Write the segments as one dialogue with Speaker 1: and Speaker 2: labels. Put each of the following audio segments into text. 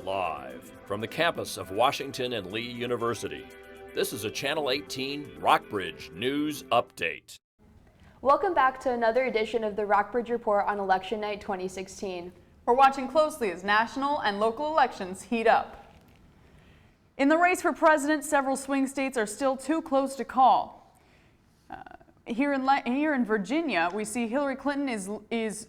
Speaker 1: Live from the campus of Washington and Lee University, this is a Channel 18 Rockbridge News Update.
Speaker 2: Welcome back to another edition of the Rockbridge Report on Election Night 2016.
Speaker 3: We're watching closely as national and local elections heat up. In the race for president, several swing states are still too close to call. Here in Virginia, we see Hillary Clinton is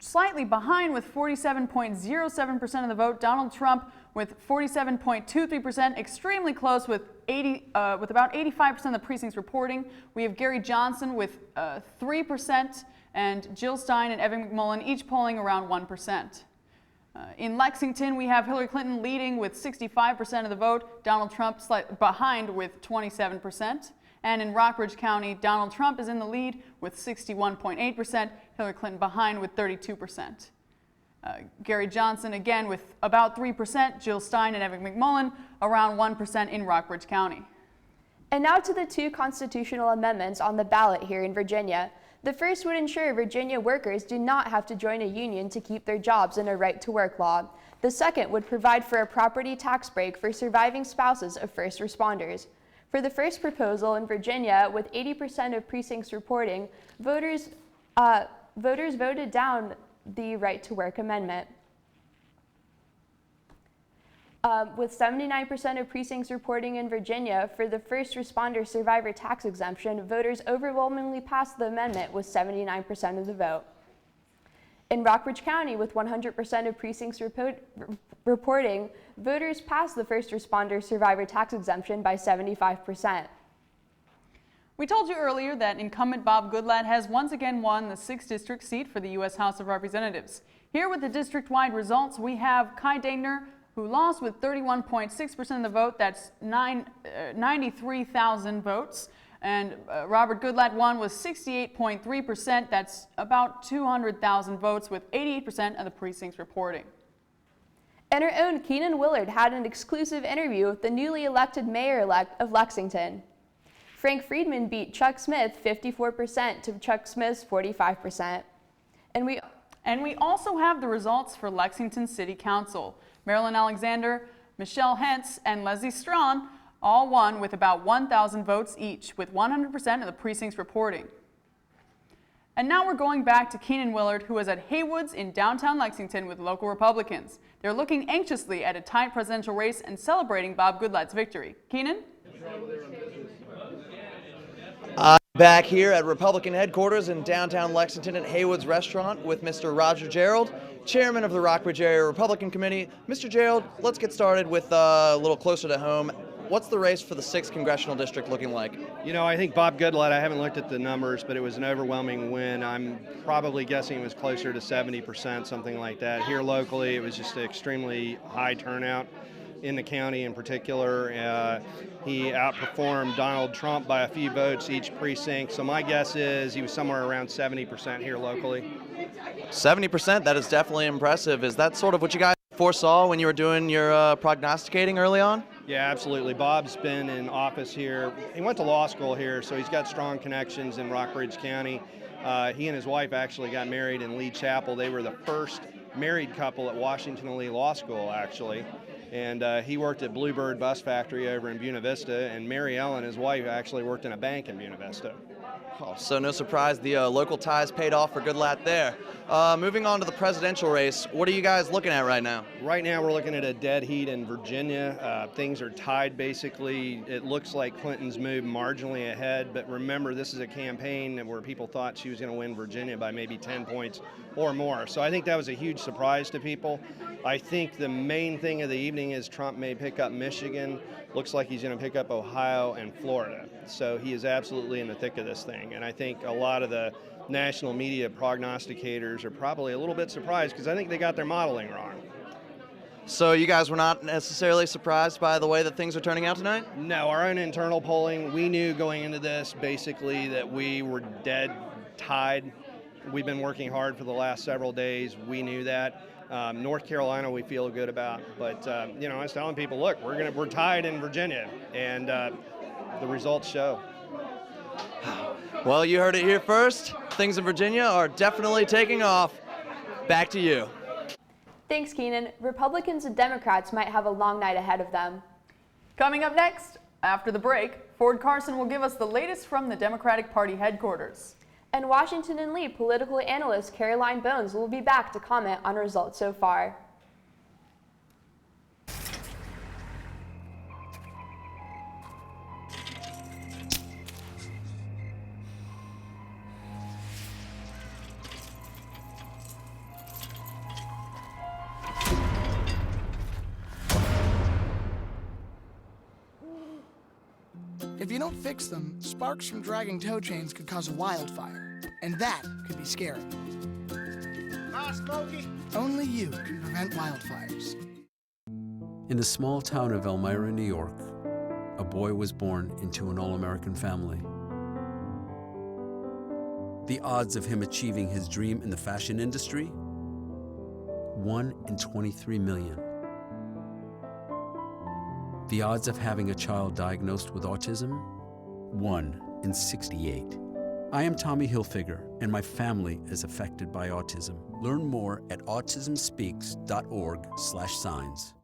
Speaker 3: slightly behind with 47.07% of the vote. Donald Trump with 47.23%, extremely close with about 85% of the precincts reporting. We have Gary Johnson with 3%, and Jill Stein and Evan McMullen each polling around 1%. In Lexington, we have Hillary Clinton leading with 65% of the vote, Donald Trump slightly behind with 27%. And in Rockbridge County, Donald Trump is in the lead with 61.8%, Hillary Clinton behind with 32%. Gary Johnson again with about 3%, Jill Stein and Evan McMullen around 1% in Rockbridge County.
Speaker 2: And now to the two constitutional amendments on the ballot here in Virginia. The first would ensure Virginia workers do not have to join a union to keep their jobs in a right-to-work law. The second would provide for a property tax break for surviving spouses of first responders. For the first proposal in Virginia, with 80% of precincts reporting, voters voted down the right-to-work amendment. With 79% of precincts reporting in Virginia, for the first responder survivor tax exemption, voters overwhelmingly passed the amendment with 79% of the vote. In Rockbridge County, with 100% of precincts reporting, voters passed the first responder survivor tax exemption by 75%.
Speaker 3: We told you earlier that incumbent Bob Goodlatte has once again won the 6th district seat for the U.S. House of Representatives. Here with the district-wide results, we have Kai Degner, who lost with 31.6% of the vote. That's 93,000 votes. And Robert Goodlatte won with 68.3%. That's about 200,000 votes with 88% of the precincts reporting.
Speaker 2: And our own Keenan Willard had an exclusive interview with the newly elected mayor-elect of Lexington. Frank Friedman beat Chuck Smith 54% to Chuck Smith's 45%. And we also have the results for Lexington City Council. Marilyn Alexander, Michelle Hentz, and Leslie Strawn all won with about 1,000 votes each, with 100% of the precincts reporting. And now we're going back to Keenan Willard, who is at Haywood's in downtown Lexington with local Republicans. They're looking anxiously at a tight presidential race and celebrating Bob Goodlatte's victory. Keenan?
Speaker 4: I'm back here at Republican headquarters in downtown Lexington at Haywood's Restaurant with Mr. Roger Gerald, chairman of the Rockbridge Area Republican Committee. Mr. Gerald, let's get started with a little closer to home. What's the race for the 6th congressional district looking like?
Speaker 5: You know, I think Bob Goodlatte, I haven't looked at the numbers, but it was an overwhelming win. I'm probably guessing it was closer to 70%, something like that. Here locally, it was just an extremely high turnout in the county in particular. He outperformed Donald Trump by a few votes each precinct, so my guess is he was somewhere around 70% here locally.
Speaker 4: 70%, that is definitely impressive. Is that sort of what you guys foresaw when you were doing your prognosticating early on?
Speaker 5: Yeah, absolutely. Bob's been in office here. He went to law school here, so he's got strong connections in Rockbridge County. He and his wife actually got married in Lee Chapel. They were the first married couple at Washington and Lee Law School, actually. And he worked at Bluebird Bus Factory over in Buena Vista, and Mary Ellen, his wife, actually worked in a bank in Buena Vista.
Speaker 4: Oh, so no surprise the local ties paid off for Goodlatte there. Moving on to the presidential race, what are you guys looking at right now?
Speaker 5: Right now we're looking at a dead heat in Virginia. Things are tied basically. It looks like Clinton's moved marginally ahead, but remember this is a campaign where people thought she was going to win Virginia by maybe 10 points or more. So I think that was a huge surprise to people. I think the main thing of the evening is Trump may pick up Michigan. Looks like he's going to pick up Ohio and Florida. So he is absolutely in the thick of this thing. And I think a lot of the national media prognosticators are probably a little bit surprised because I think they got their modeling wrong.
Speaker 4: So you guys were not necessarily surprised by the way that things are turning out tonight?
Speaker 5: No, our own internal polling, we knew going into this basically that we were dead tied. We've been working hard for the last several days. We knew that. North Carolina we feel good about, but you know, I was telling people, look, we're tied in Virginia, and the results show.
Speaker 4: Well, you heard it here first. Things in Virginia are definitely taking off. Back to you.
Speaker 2: Thanks, Keenan. Republicans and Democrats might have a long night ahead of them.
Speaker 3: Coming up next, after the break, Ford Carson will give us the latest from the Democratic Party headquarters.
Speaker 2: And Washington and Lee political analyst Caroline Bones will be back to comment on results so far.
Speaker 6: If you don't fix them, sparks from dragging tow chains could cause a wildfire, and that could be scary.
Speaker 7: Hi, Smokey.
Speaker 6: Only you can prevent wildfires.
Speaker 8: In the small town of Elmira, New York, a boy was born into an all-American family. The odds of him achieving his dream in the fashion industry? 1 in 23 million. The odds of having a child diagnosed with autism? 1 in 68. I am Tommy Hilfiger, and my family is affected by autism. Learn more at autismspeaks.org/signs.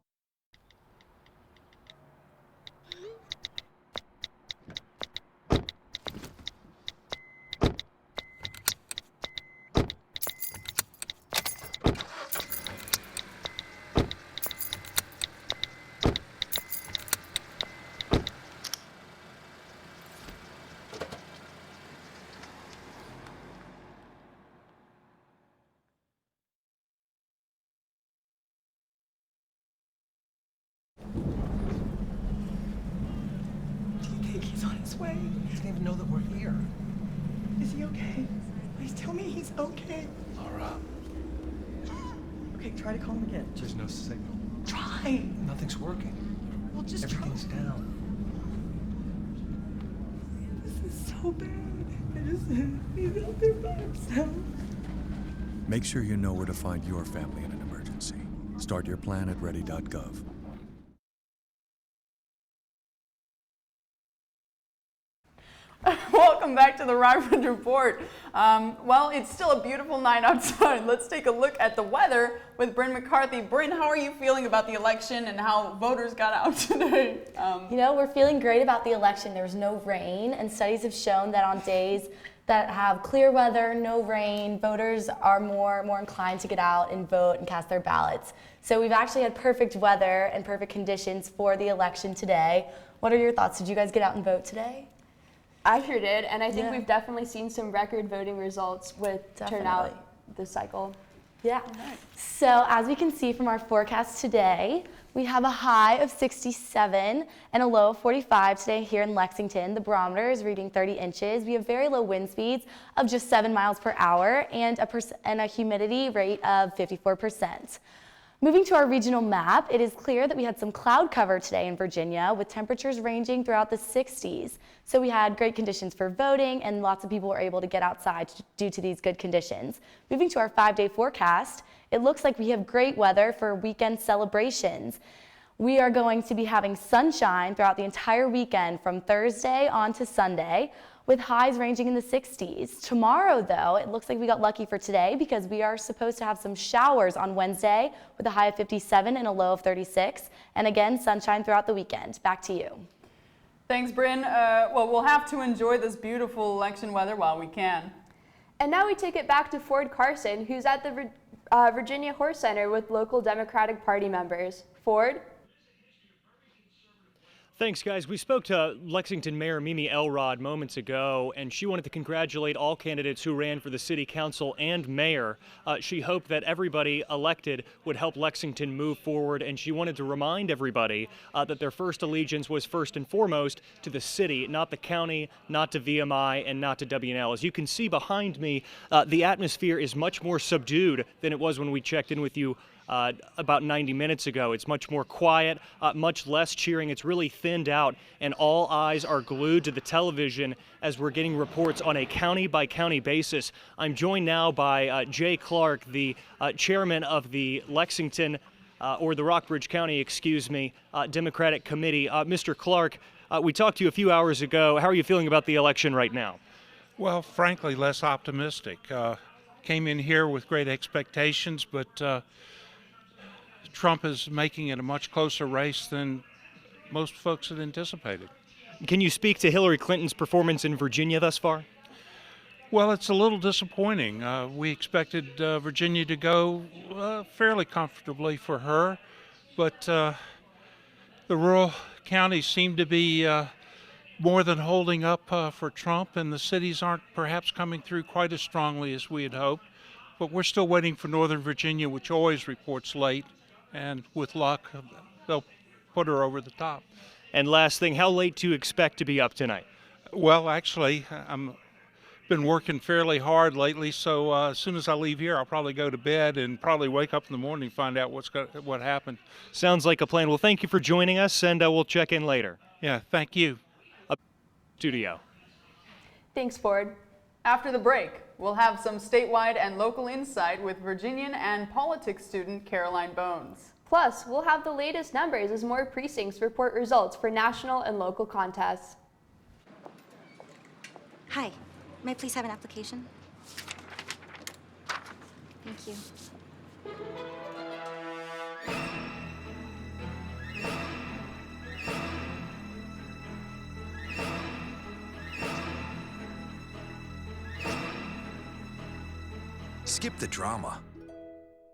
Speaker 7: He's on his way. He doesn't even know that we're here. Is he okay? Please tell me he's okay. Laura. Okay, try to call him again. There's no signal. Try. Nothing's working. Well, just everything's down. This is so bad. He's out there by himself.
Speaker 9: Make sure you know where to find your family in an emergency. Start your plan at ready.gov.
Speaker 3: Welcome back to the Rockbridge Report. Well, it's still a beautiful night outside. Let's take a look at the weather with Bryn McCarthy. Bryn, how are you feeling about the election and how voters got out today?
Speaker 10: You know, we're feeling great about the election. There was no rain, and studies have shown that on days that have clear weather, no rain, voters are more inclined to get out and vote and cast their ballots. So we've actually had perfect weather and perfect conditions for the election today. What are your thoughts? Did you guys get out and vote today?
Speaker 2: I sure did, and I think we've definitely seen some record voting results with turnout this cycle.
Speaker 10: Yeah. So as we can see from our forecast today, we have a high of 67 and a low of 45 today here in Lexington. The barometer is reading 30 inches. We have very low wind speeds of just 7 miles per hour and a humidity rate of 54%. Moving to our regional map, it is clear that we had some cloud cover today in Virginia with temperatures ranging throughout the 60s. So we had great conditions for voting and lots of people were able to get outside due to these good conditions. Moving to our 5-day forecast, it looks like we have great weather for weekend celebrations. We are going to be having sunshine throughout the entire weekend from Thursday on to Sunday, with highs ranging in the 60s. Tomorrow, though, it looks like we got lucky for today because we are supposed to have some showers on Wednesday with a high of 57 and a low of 36. And again, sunshine throughout the weekend. Back to you.
Speaker 3: Thanks, Bryn. Well, we'll have to enjoy this beautiful election weather while we can.
Speaker 2: And now we take it back to Ford Carson, who's at the Virginia Horse Center with local Democratic Party members. Ford?
Speaker 11: Thanks, guys. We spoke to Lexington Mayor Mimi Elrod moments ago, and she wanted to congratulate all candidates who ran for the city council and mayor. She hoped that everybody elected would help Lexington move forward, and she wanted to remind everybody that their first allegiance was first and foremost to the city, not the county, not to VMI, and not to WNL. As you can see behind me, the atmosphere is much more subdued than it was when we checked in with you about 90 minutes ago. It's much more quiet, much less cheering. It's really thinned out, and all eyes are glued to the television as we're getting reports on a county-by-county basis. I'm joined now by Jay Clark, the chairman of the Lexington, or the Rockbridge County, Democratic Committee. Mr. Clark, we talked to you a few hours ago. How are you feeling about the election right now?
Speaker 12: Well, frankly, less optimistic. Came in here with great expectations, but Trump is making it a much closer race than most folks had anticipated.
Speaker 11: Can you speak to Hillary Clinton's performance in Virginia thus far?
Speaker 12: Well, it's a little disappointing. We expected Virginia to go fairly comfortably for her, but the rural counties seem to be more than holding up for Trump, and the cities aren't perhaps coming through quite as strongly as we had hoped. But we're still waiting for Northern Virginia, which always reports late, and with luck, they'll put her over the top.
Speaker 11: And last thing, how late do you expect to be up tonight?
Speaker 12: Well, actually, I'm been working fairly hard lately, so as soon as I leave here, I'll probably go to bed and probably wake up in the morning and find out what happened.
Speaker 11: Sounds like a plan. Well, thank you for joining us, and we'll check in later.
Speaker 12: Yeah, thank you.
Speaker 11: Studio.
Speaker 2: Thanks, Ford.
Speaker 3: After the break, we'll have some statewide and local insight with Virginian and politics student Caroline Bones.
Speaker 2: Plus, we'll have the latest numbers as more precincts report results for national and local contests.
Speaker 13: Hi, may I please have an application? Thank you.
Speaker 14: Skip the drama.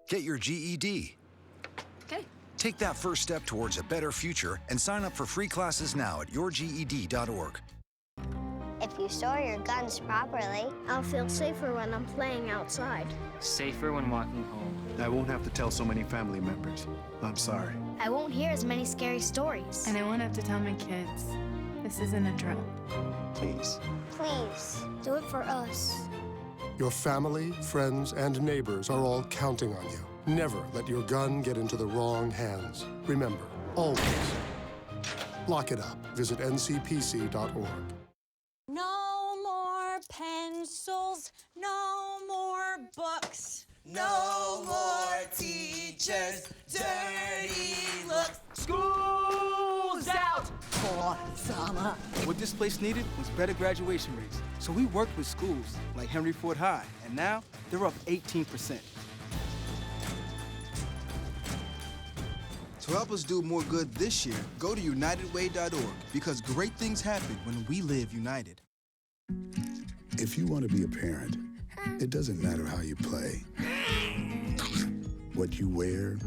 Speaker 14: Get your GED.
Speaker 13: Okay.
Speaker 14: Take that first step towards a better future and sign up for free classes now at yourged.org.
Speaker 15: If you store your guns properly, I'll feel safer when I'm playing outside.
Speaker 16: Safer when walking home.
Speaker 17: I won't have to tell so many family members. I'm sorry.
Speaker 15: I won't hear as many scary stories.
Speaker 18: And I won't have to tell my kids. This isn't a drill.
Speaker 17: Please.
Speaker 15: Please, do it for us.
Speaker 19: Your family, friends, and neighbors are all counting on you. Never let your gun get into the wrong hands. Remember, always, lock it up. Visit ncpc.org.
Speaker 20: No more pencils, no more books, no more teachers, dirty looks.
Speaker 21: School's out for summer.
Speaker 22: What this place needed was better graduation rates. So we worked with schools like Henry Ford High, and now they're up 18%.
Speaker 23: To help us do more good this year, go to unitedway.org, because great things happen when we live united.
Speaker 24: If you want to be a parent, it doesn't matter how you play, what you wear,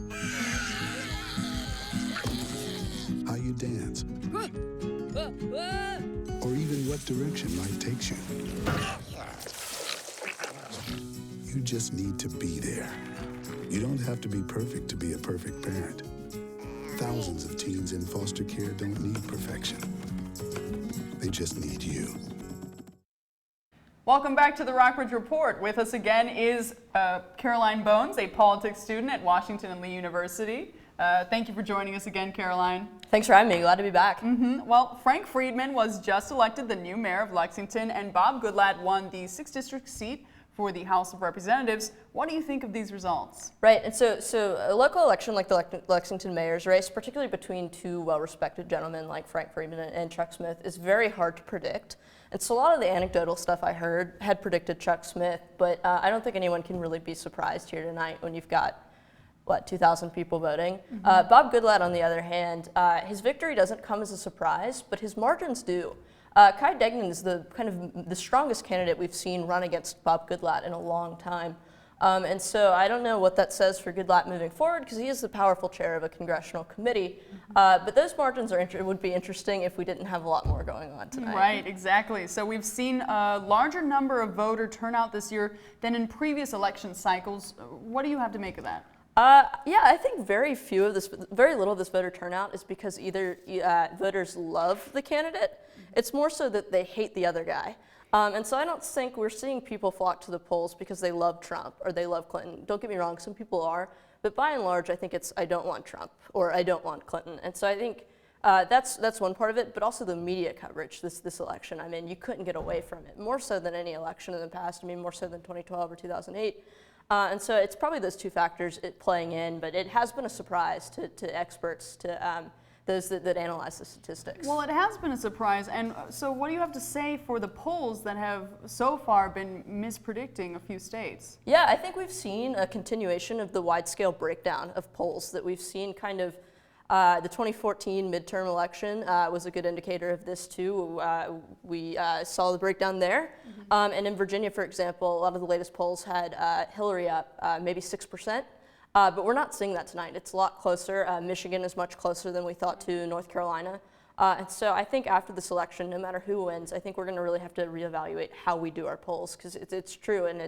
Speaker 24: how you dance, or even what direction life takes you. You just need to be there. You don't have to be perfect to be a perfect parent. Thousands of teens in foster care don't need perfection. They just need you.
Speaker 3: Welcome back to the Rockbridge Report. With us again is Caroline Bones, a politics student at Washington and Lee University. Thank you for joining us again, Caroline.
Speaker 25: Thanks for having me. Glad to be back.
Speaker 3: Well, Frank Friedman was just elected the new mayor of Lexington, and Bob Goodlatte won the 6th District seat for the House of Representatives. What do you think of these results?
Speaker 25: Right, and so a local election like the Lexington mayor's race, particularly between two well-respected gentlemen like Frank Friedman and Chuck Smith, is very hard to predict. And so a lot of the anecdotal stuff I heard had predicted Chuck Smith, but I don't think anyone can really be surprised here tonight when you've got, 2,000 people voting. Bob Goodlatte, on the other hand, his victory doesn't come as a surprise, but his margins do. Kai Degnan is the strongest candidate we've seen run against Bob Goodlatte in a long time. And so I don't know what that says for Goodlatte moving forward, because he is the powerful chair of a congressional committee. But those margins would be interesting if we didn't have a lot more going on tonight.
Speaker 3: Right, exactly. So we've seen a larger number of voter turnout this year than in previous election cycles. What do you have to make of that?
Speaker 25: Yeah, I think very little of this voter turnout is because either voters love the candidate. It's more so that they hate the other guy. And so I don't think we're seeing people flock to the polls because they love Trump or they love Clinton. Don't get me wrong, some people are. But by and large, I think it's I don't want Trump or I don't want Clinton. And so I think that's one part of it, but also the media coverage this election. I mean, you couldn't get away from it, more so than any election in the past. I mean, more so than 2012 or 2008. And so it's probably those two factors playing in, but it has been a surprise to experts to those that analyze the statistics.
Speaker 3: Well, it has been a surprise. And so what do you have to say for the polls that have so far been mispredicting a few states?
Speaker 25: Yeah, I think we've seen a continuation of the wide-scale breakdown of polls that we've seen kind of. The 2014 midterm election was a good indicator of this too. We saw the breakdown there. And in Virginia, for example, a lot of the latest polls had Hillary up maybe 6%. But we're not seeing that tonight. It's a lot closer. Michigan is much closer than we thought to North Carolina. And so I think after this election, no matter who wins, I think we're going to really have to reevaluate how we do our polls, because it's true, and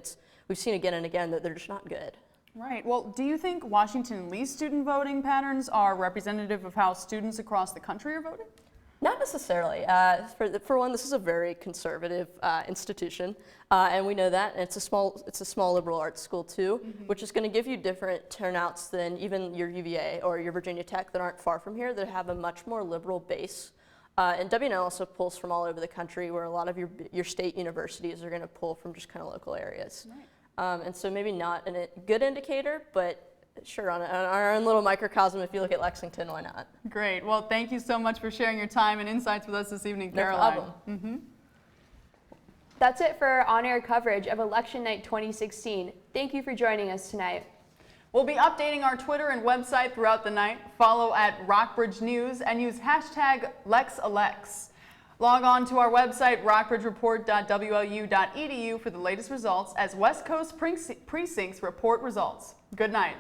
Speaker 25: we've seen again and again that they're just not good.
Speaker 3: Right. Well, do you think Washington and Lee's student voting patterns are representative of how students across the country are voting?
Speaker 25: Not necessarily. For one, this is a very conservative institution, and we know that. And it's a small liberal arts school too, which is going to give you different turnouts than even your UVA or your Virginia Tech that aren't far from here, that have a much more liberal base. And WNL also pulls from all over the country, where a lot of your state universities are going to pull from just kind of local areas. Right. And so maybe not a good indicator, but sure, on our own little microcosm, if you look at Lexington, why not?
Speaker 3: Great. Well, thank you so much for sharing your time and insights with us this evening, Caroline.
Speaker 25: No problem.
Speaker 2: That's it for our on-air coverage of Election Night 2016. Thank you for joining us tonight.
Speaker 3: We'll be updating our Twitter and website throughout the night. Follow at Rockbridge News and use hashtag LexElects. Log on to our website, rockbridgereport.wlu.edu, for the latest results as West Coast precincts report results. Good night.